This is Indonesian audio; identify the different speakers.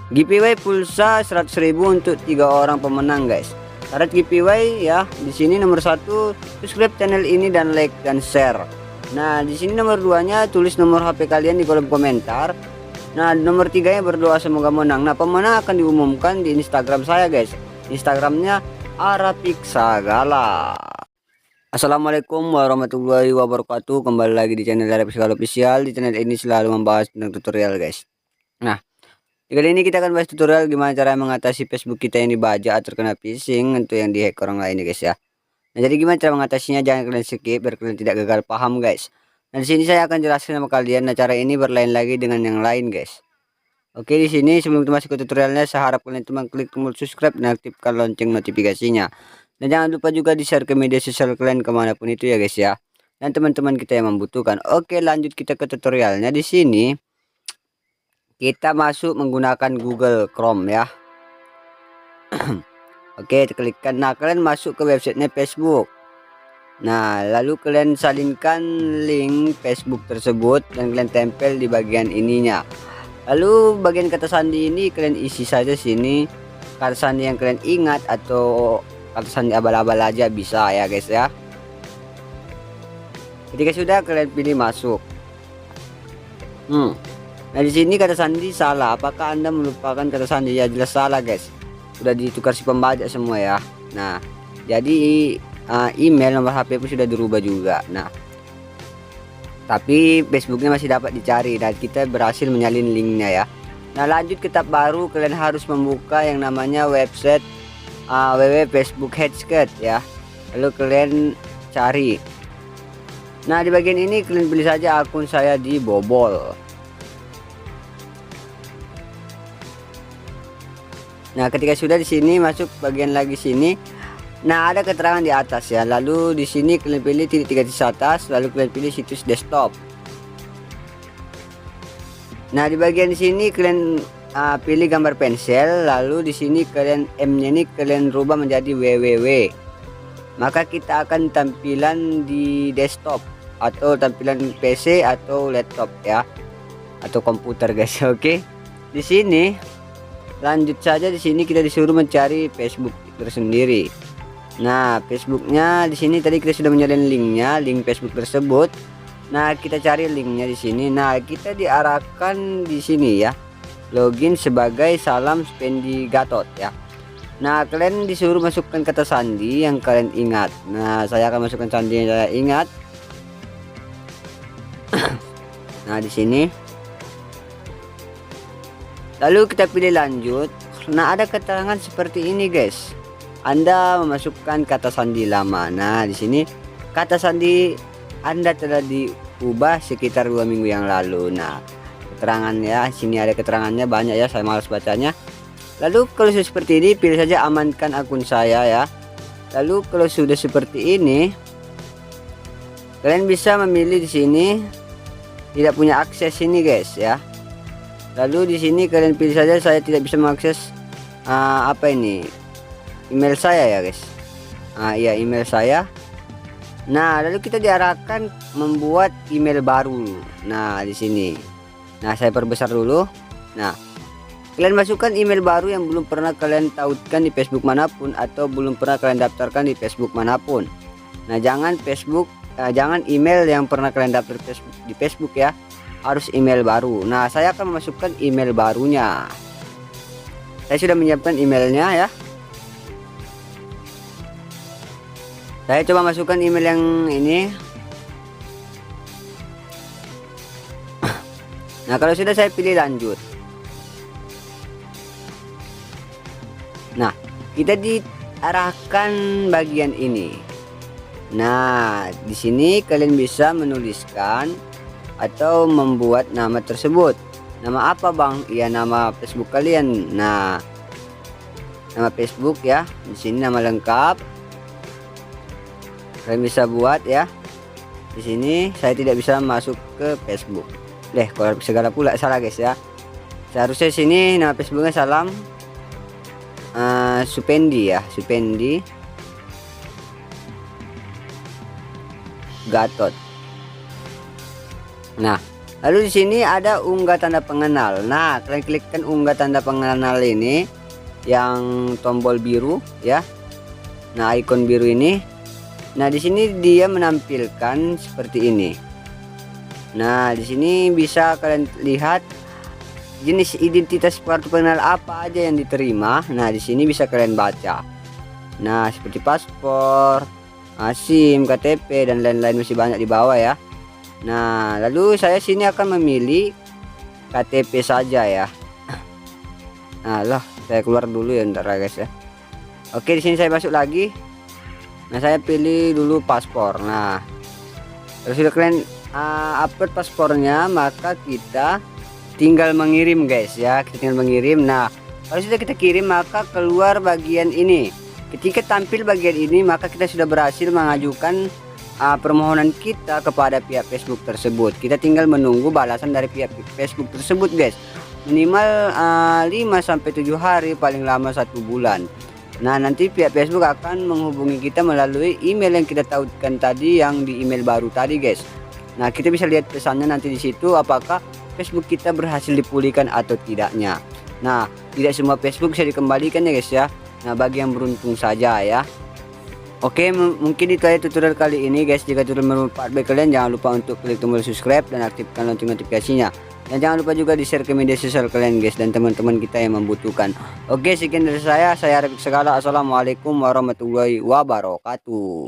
Speaker 1: Giveaway pulsa 100.000 untuk 3 orang pemenang guys. Syarat giveaway ya, di sini nomor 1 subscribe channel ini dan like dan share. Nah di sini nomor 2-nya tulis nomor HP kalian di kolom komentar. Nah nomor 3-nya berdoa semoga menang. Nah pemenang akan diumumkan di Instagram saya guys. Instagramnya Arapiksagala. Assalamualaikum warahmatullahi wabarakatuh. Kembali lagi di channel Arapiksagala Official. Di channel ini selalu membahas tentang tutorial guys. Nah kali ini kita akan bahas tutorial gimana cara mengatasi Facebook kita yang dibajak atau terkena phishing untuk yang dihack orang lain guys ya. Nah jadi gimana cara mengatasinya, jangan kalian skip biar kalian tidak gagal paham guys. Nah di sini saya akan jelaskan sama kalian. Nah cara ini berlain lagi dengan yang lain guys. Oke, di sini sebelum kita masuk ke tutorialnya, saya harap kalian cuma klik tombol subscribe dan aktifkan lonceng notifikasinya. Dan jangan lupa juga di share ke media sosial kalian kemanapun itu ya guys ya. Dan teman-teman kita yang membutuhkan. Oke, lanjut kita ke tutorialnya. Di sini kita masuk menggunakan Google Chrome ya. Oke, klikkan. Nah kalian masuk ke websitenya Facebook. Nah lalu kalian salinkan link Facebook tersebut dan kalian tempel di bagian ininya. Lalu bagian kata sandi ini kalian isi saja sini kata sandi yang kalian ingat atau kata sandi abal-abal aja bisa ya guys ya. Ketika sudah kalian pilih masuk. Nah di sini kata sandi salah. Apakah Anda melupakan kata sandi? Ya jelas salah guys. Sudah ditukar si pembajak semua ya. Nah jadi email nomor HP pun sudah dirubah juga. Nah tapi Facebooknya masih dapat dicari dan kita berhasil menyalin linknya ya. Nah lanjut ke tab baru, kalian harus membuka yang namanya website www.facebook-headset ya. Lalu kalian cari. Nah di bagian ini kalian pilih saja akun saya dibobol. Nah ketika sudah di sini masuk bagian lagi sini. Nah ada keterangan di atas ya. Lalu di sini kalian pilih titik 3 di atas. Lalu kalian pilih situs desktop. Nah di bagian sini kalian pilih gambar pensil. Lalu di sini kalian M-nya ini kalian rubah menjadi www. Maka kita akan tampilan di desktop atau tampilan PC atau laptop ya. Atau komputer guys. Oke. Di sini lanjut saja, di sini kita disuruh mencari Facebook tersendiri. Nah, Facebooknya di sini tadi kita sudah menyalin linknya, link Facebook tersebut. Nah, kita cari linknya di sini. Nah, kita diarahkan di sini ya. Login sebagai Salam Spendi Gatot ya. Nah, kalian disuruh masukkan kata sandi yang kalian ingat. Nah, saya akan masukkan sandi yang saya ingat. Nah, di sini. Lalu kita pilih lanjut. Nah ada keterangan seperti ini guys. Anda memasukkan kata sandi lama. Nah di sini kata sandi Anda telah diubah sekitar 2 minggu yang lalu. Nah keterangannya sini ada keterangannya banyak ya, saya malas bacanya. Lalu kalau sudah seperti ini pilih saja amankan akun saya ya. Lalu kalau sudah seperti ini kalian bisa memilih di sini tidak punya akses ini guys ya. Lalu di sini kalian pilih saja saya tidak bisa mengakses apa ini email saya ya guys. Iya email saya. Nah lalu kita diarahkan membuat email baru. Nah di sini. Nah saya perbesar dulu. Nah kalian masukkan email baru yang belum pernah kalian tautkan di Facebook manapun atau belum pernah kalian daftarkan di Facebook manapun. Nah jangan jangan email yang pernah kalian daftar di Facebook ya. Harus email baru. Nah saya akan memasukkan email barunya. Saya sudah menyiapkan emailnya ya. Saya coba masukkan email yang ini. Nah kalau sudah saya pilih lanjut. Nah kita diarahkan bagian ini. Nah di sini kalian bisa menuliskan atau membuat nama tersebut. Nama apa bang? Ya nama Facebook kalian. Nah nama Facebook ya. Di sini nama lengkap. Kalian bisa buat ya. Di sini saya tidak bisa masuk ke Facebook. Kalau segala pula salah guys ya. Seharusnya sini nama Facebooknya Salam Supendi ya. Supendi Gatot. Nah Lalu di sini ada unggah tanda pengenal. Nah, kalian klikkan unggah tanda pengenal ini yang tombol biru ya. Nah, ikon biru ini. Nah, di sini dia menampilkan seperti ini. Nah, di sini bisa kalian lihat jenis identitas kartu pengenal apa aja yang diterima. Nah, di sini bisa kalian baca. Nah, seperti paspor, SIM, KTP dan lain-lain, masih banyak di bawah ya. Nah, lalu saya sini akan memilih KTP saja ya. Nah, loh, saya keluar dulu ya ntar guys ya. Oke, di sini saya masuk lagi. Nah, saya pilih dulu paspor. Nah, terus sudah kalian upload paspornya, maka kita tinggal mengirim guys ya. Kita tinggal mengirim. Nah, kalau sudah kita kirim, maka keluar bagian ini. Ketika tampil bagian ini, maka kita sudah berhasil mengajukan permohonan kita kepada pihak Facebook tersebut. Kita tinggal menunggu balasan dari pihak Facebook tersebut guys, minimal 5-7 hari, paling lama 1 bulan. Nah, nanti pihak Facebook akan menghubungi kita melalui email yang kita tautkan tadi, yang di email baru tadi guys. Nah, kita bisa lihat pesannya nanti di situ, apakah Facebook kita berhasil dipulihkan atau tidaknya. Nah, tidak semua Facebook bisa dikembalikan ya guys ya. Nah, bagi yang beruntung saja ya. Oke, mungkin itu aja tutorial kali ini guys. Jika tutorial bermanfaat bagi kalian, jangan lupa untuk klik tombol subscribe dan aktifkan lonceng notifikasinya. Dan jangan lupa juga di share ke media sosial kalian guys, dan teman-teman kita yang membutuhkan. Oke, sekian dari saya Arif Segala. Assalamualaikum warahmatullahi wabarakatuh.